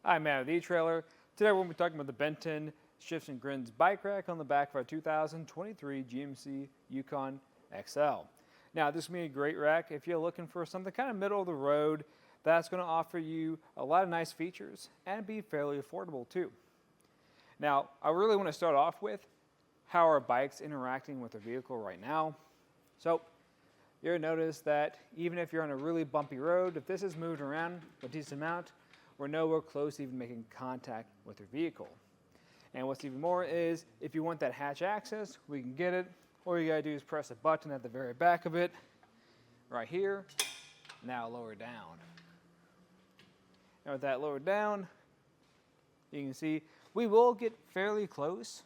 Hi, Matt with eTrailer. Today we're going to be talking about the Benton Shifts&Grins bike rack on the back of our 2023 GMC Yukon XL. Now, this is going to be a great rack if you're looking for something kind of middle of the road that's going to offer you a lot of nice features and be fairly affordable too. Now, I really want to start off with how our bike's interacting with the vehicle right now. So, you'll notice that even if you're on a really bumpy road, if this is moved around a decent amount, we're nowhere close to even making contact with your vehicle. And what's even more is, if you want that hatch access, we can get it. All you gotta do is press a button at the very back of it, right here. Now lower down. And with that lowered down, you can see we will get fairly close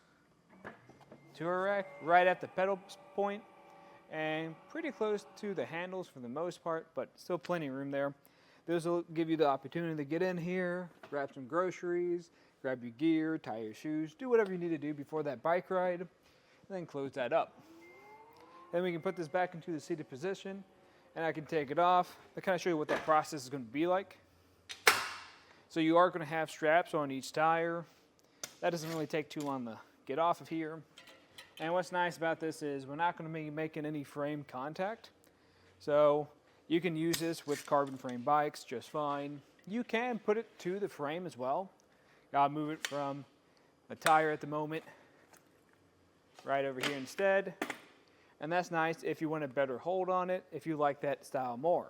to our rack, right at the pedal point, and pretty close to the handles for the most part, but still plenty of room there. This will give you the opportunity to get in here, grab some groceries, grab your gear, tie your shoes, do whatever you need to do before that bike ride, and then close that up. Then we can put this back into the seated position, and I can take it off to kind of show you what that process is going to be like. So you are going to have straps on each tire. That doesn't really take too long to get off of here. And what's nice about this is we're not going to be making any frame contact. So you can use this with carbon frame bikes just fine. You can put it to the frame as well. I'll move it from the tire at the moment right over here instead. And that's nice if you want a better hold on it, if you like that style more.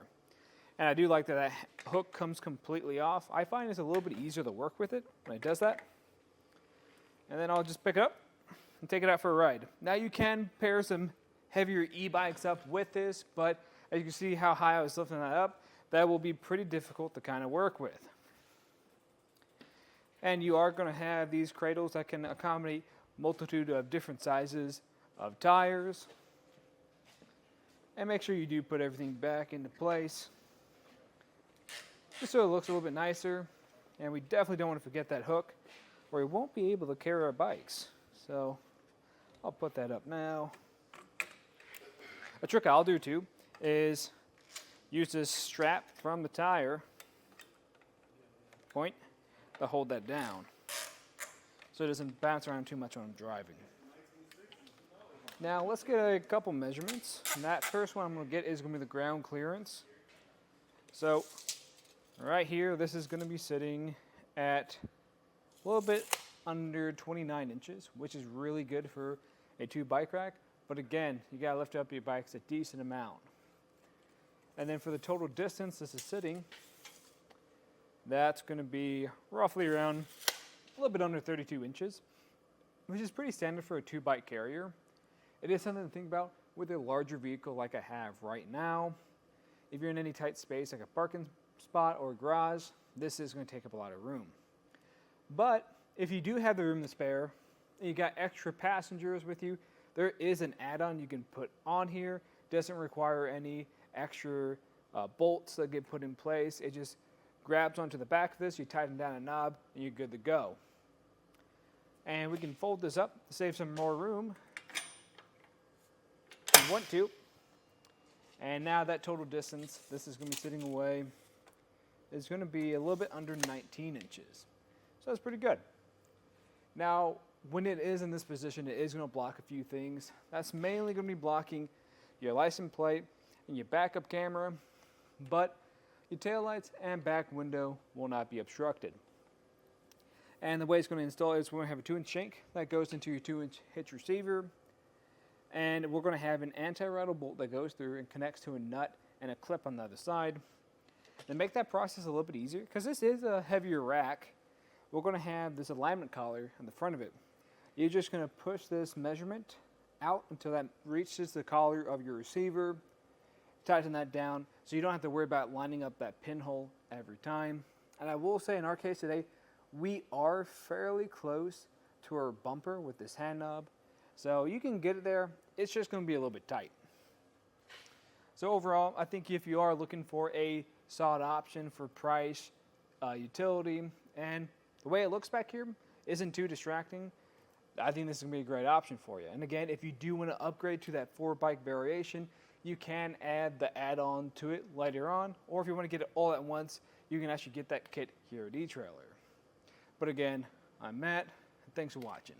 And I do like that that hook comes completely off. I find it's a little bit easier to work with it when it does that. And then I'll just pick it up and take it out for a ride. Now you can pair some heavier e-bikes up with this, but as you can see how high I was lifting that up, that will be pretty difficult to kind of work with. And you are going to have these cradles that can accommodate multitude of different sizes of tires. And make sure you do put everything back into place, just so it looks a little bit nicer. And we definitely don't want to forget that hook, or we won't be able to carry our bikes. So I'll put that up now. A trick I'll do too is use this strap from the tire point to hold that down so it doesn't bounce around too much when I'm driving. Now let's get a couple measurements. And that first one I'm going to get is going to be the ground clearance. So right here, this is going to be sitting at a little bit under 29 inches, which is really good for a 2 bike rack. But again, you got to lift up your bikes a decent amount. And then for the total distance this is sitting, that's going to be roughly around a little bit under 32 inches, which is pretty standard for a 2 bike carrier. It is something to think about with a larger vehicle like I have right now. If you're in any tight space like a parking spot or a garage, this is going to take up a lot of room. But if you do have the room to spare and you got extra passengers with you, there is an add-on you can put on here. Doesn't require any extra bolts that get put in place. It just grabs onto the back of this, you tighten down a knob, and you're good to go. And we can fold this up to save some more room if you want to. And now that total distance, this is going to be sitting away, is going to be a little bit under 19 inches. So that's pretty good. Now, when it is in this position, it is going to block a few things. That's mainly going to be blocking your license plate and your backup camera, but your taillights and back window will not be obstructed. And the way it's going to install is we're going to have a 2-inch shank that goes into your 2-inch hitch receiver, and we're going to have an anti-rattle bolt that goes through and connects to a nut and a clip on the other side. To make that process a little bit easier, because this is a heavier rack, we're going to have this alignment collar on the front of it. You're just going to push this measurement out until that reaches the collar of your receiver. Tighten that down so you don't have to worry about lining up that pinhole every time. And I will say in our case today, we are fairly close to our bumper with this hand knob. So you can get it there. It's just going to be a little bit tight. So overall, I think if you are looking for a solid option for price, utility, and the way it looks back here isn't too distracting, I think this is going to be a great option for you. And again, if you do want to upgrade to that 4-bike variation, you can add the add-on to it later on, or if you want to get it all at once, you can actually get that kit here at eTrailer. But again, I'm Matt, and thanks for watching.